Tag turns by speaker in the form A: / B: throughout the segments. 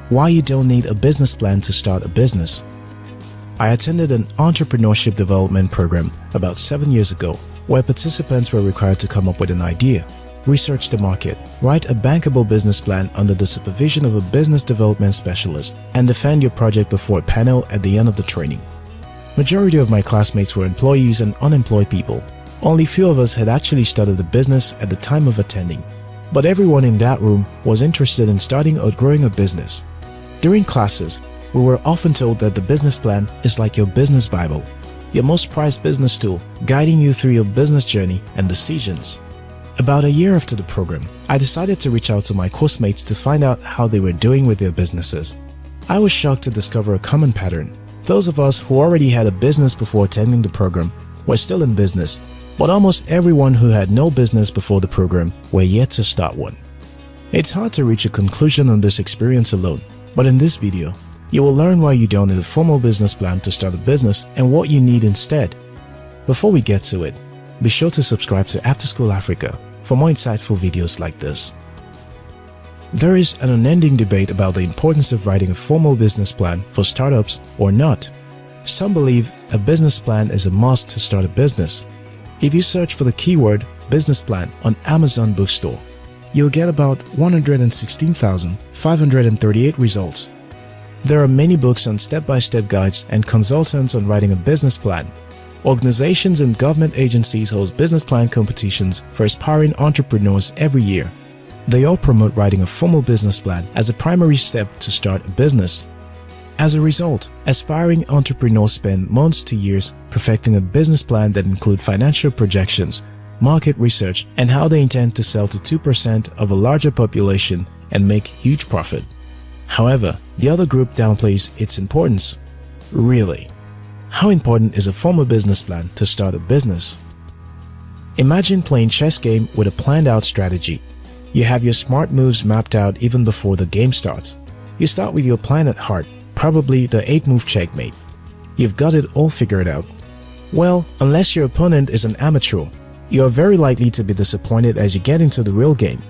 A: why you don't need a business plan to start a business. I attended an entrepreneurship development program about 7 years ago, where participants were required to come up with an idea, research the market, write a bankable business plan under the supervision of a business development specialist, and defend your project before a panel at the end of the training. Majority of my classmates were employees and unemployed people. Only few of us had actually started a business at the time of attending, but everyone in that room was interested in starting or growing a business. During classes, we were often told that the business plan is like your business Bible, your most prized business tool, guiding you through your business journey and decisions. About a year after the program, I decided to reach out to my course mates to find out how they were doing with their businesses. I was shocked to discover a common pattern. Those of us who already had a business before attending the program were still in business, but almost everyone who had no business before the program were yet to start one. It's hard to reach a conclusion on this experience alone, but in this video, you will learn why you don't need a formal business plan to start a business and what you need instead. Before we get to it, be sure to subscribe to After School Africa for more insightful videos like this. There is an unending debate about the importance of writing a formal business plan for startups or not. Some believe a business plan is a must to start a business. If you search for the keyword business plan on Amazon Bookstore, you'll get about 116,538 results. There are many books on step-by-step guides and consultants on writing a business plan. Organizations and government agencies host business plan competitions for aspiring entrepreneurs every year. They all promote writing a formal business plan as a primary step to start a business. As a result, aspiring entrepreneurs spend months to years perfecting a business plan that includes financial projections, market research, and how they intend to sell to 2% of a larger population and make huge profit. However, the other group downplays its importance. Really? How important is a formal business plan to start a business? Imagine playing chess game with a planned out strategy. You have your smart moves mapped out even before the game starts. You start with your plan at heart, probably the 8-move checkmate. You've got it all figured out. Well, unless your opponent is an amateur, you are very likely to be disappointed as you get into the real game.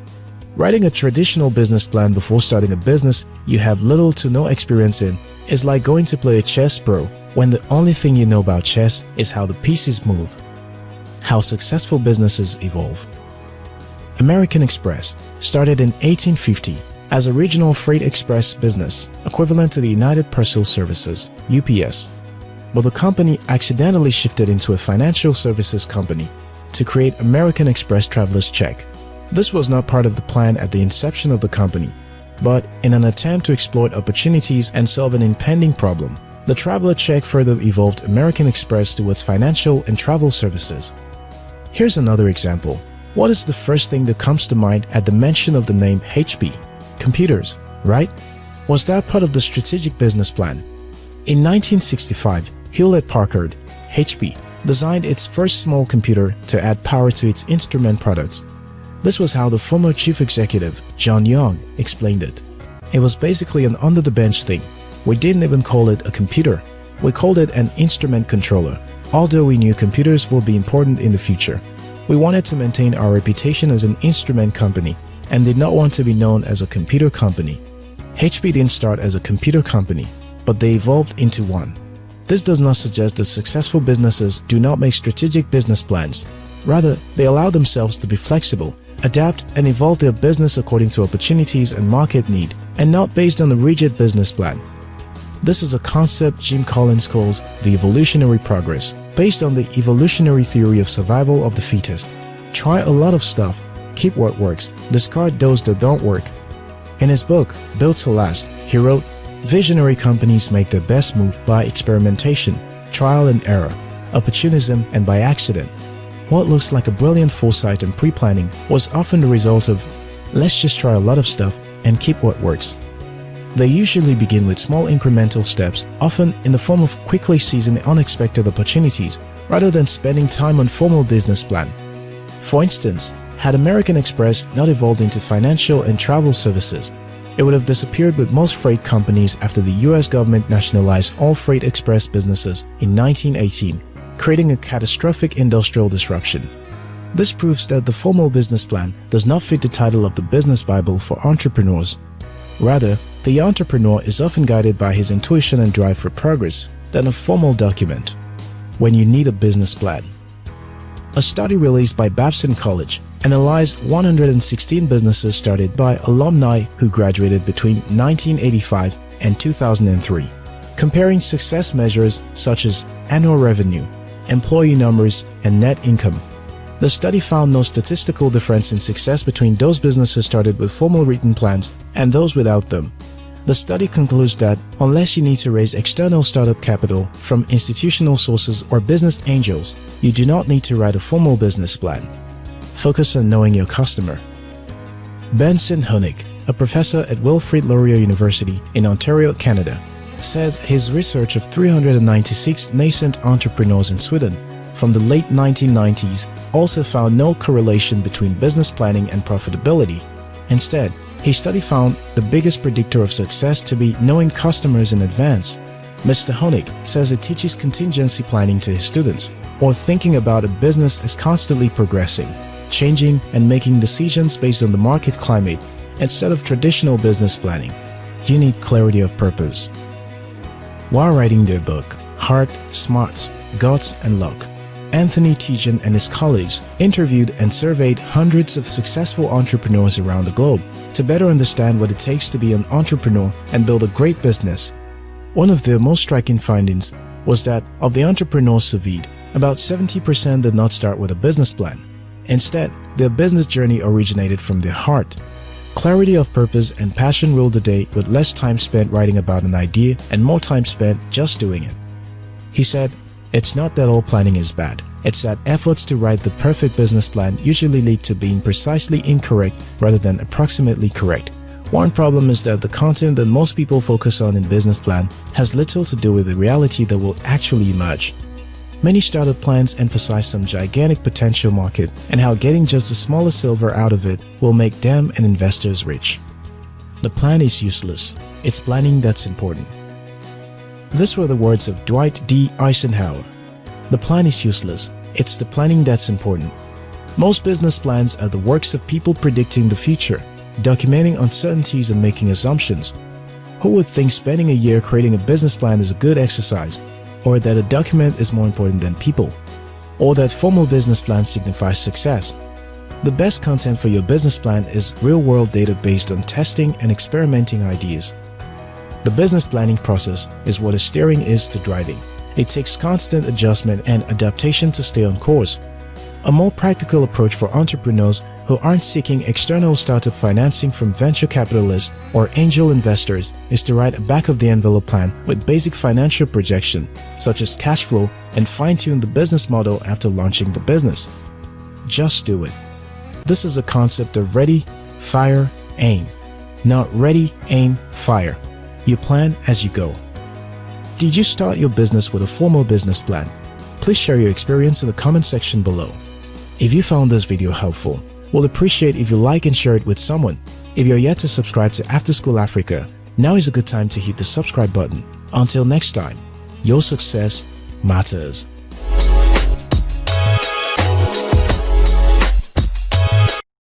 A: Writing a traditional business plan before starting a business you have little to no experience in is like going to play a chess pro when the only thing you know about chess is how the pieces move. How successful businesses evolve. American Express started in 1850 as a regional freight express business equivalent to the United Parcel Services (UPS). But the company accidentally shifted into a financial services company to create American Express Traveler's Check. This was not part of the plan at the inception of the company, but in an attempt to exploit opportunities and solve an impending problem, the Traveler Check further evolved American Express towards financial and travel services. Here's another example. What is the first thing that comes to mind at the mention of the name HP? Computers, right? Was that part of the strategic business plan? In 1965, Hewlett-Packard, HP, designed its first small computer to add power to its instrument products. This was how the former chief executive, John Young, explained it. It was basically an under-the-bench thing. We didn't even call it a computer. We called it an instrument controller, although we knew computers will be important in the future. We wanted to maintain our reputation as an instrument company and did not want to be known as a computer company. HP didn't start as a computer company, but they evolved into one. This does not suggest that successful businesses do not make strategic business plans. Rather, they allow themselves to be flexible, adapt, and evolve their business according to opportunities and market need, and not based on a rigid business plan. This is a concept Jim Collins calls the evolutionary progress, based on the evolutionary theory of survival of the fittest. Try a lot of stuff, keep what works, discard those that don't work. In his book, Built to Last, he wrote, "Visionary companies make their best move by experimentation, trial and error, opportunism, and by accident." What looks like a brilliant foresight and pre-planning was often the result of, let's just try a lot of stuff and keep what works. They usually begin with small incremental steps, often in the form of quickly seizing unexpected opportunities, rather than spending time on formal business plan. For instance, had American Express not evolved into financial and travel services, it would have disappeared with most freight companies after the US government nationalized all freight express businesses in 1918, creating a catastrophic industrial disruption. This proves that the formal business plan does not fit the title of the business Bible for entrepreneurs. Rather, The entrepreneur is often guided by his intuition and drive for progress than a formal document. When you need a business plan. A study released by Babson College analyzed 116 businesses started by alumni who graduated between 1985 and 2003, comparing success measures such as annual revenue, employee numbers, and net income. The study found no statistical difference in success between those businesses started with formal written plans and those without them. The study concludes that unless you need to raise external startup capital from institutional sources or business angels, you do not need to write a formal business plan. Focus on knowing your customer. Benson Honig, a professor at Wilfrid Laurier University in Ontario, Canada, says his research of 396 nascent entrepreneurs in Sweden from the late 1990s also found no correlation between business planning and profitability. Instead, his study found the biggest predictor of success to be knowing customers in advance. Mr. Honig says it teaches contingency planning to his students, or thinking about a business as constantly progressing, changing, and making decisions based on the market climate instead of traditional business planning. You need clarity of purpose. While writing their book, Heart, Smarts, Guts, and Luck, Anthony Tejan and his colleagues interviewed and surveyed hundreds of successful entrepreneurs around the globe to better understand what it takes to be an entrepreneur and build a great business. One of their most striking findings was that of the entrepreneurs surveyed, about 70% did not start with a business plan. Instead, their business journey originated from their heart. Clarity of purpose and passion ruled the day, with less time spent writing about an idea and more time spent just doing it. He said, "It's not that all planning is bad. It's that efforts to write the perfect business plan usually lead to being precisely incorrect rather than approximately correct. One problem is that the content that most people focus on in business plan has little to do with the reality that will actually emerge. Many startup plans emphasize some gigantic potential market and how getting just the smallest silver out of it will make them and investors rich. The plan is useless. It's planning that's important." These were the words of Dwight D. Eisenhower. The plan is useless. It's the planning that's important. Most business plans are the works of people predicting the future, documenting uncertainties and making assumptions. Who would think spending a year creating a business plan is a good exercise, or that a document is more important than people, or that formal business plans signify success? The best content for your business plan is real-world data based on testing and experimenting ideas. The business planning process is what a steering is to driving. It takes constant adjustment and adaptation to stay on course. A more practical approach for entrepreneurs who aren't seeking external startup financing from venture capitalists or angel investors is to write a back-of-the-envelope plan with basic financial projection, such as cash flow, and fine-tune the business model after launching the business. Just do it. This is a concept of ready, fire, aim. Not ready, aim, fire. You plan as you go. Did you start your business with a formal business plan? Please share your experience in the comment section below. If you found this video helpful, we'll appreciate if you like and share it with someone. If you're yet to subscribe to After School Africa, now is a good time to hit the subscribe button. Until next time, your success matters.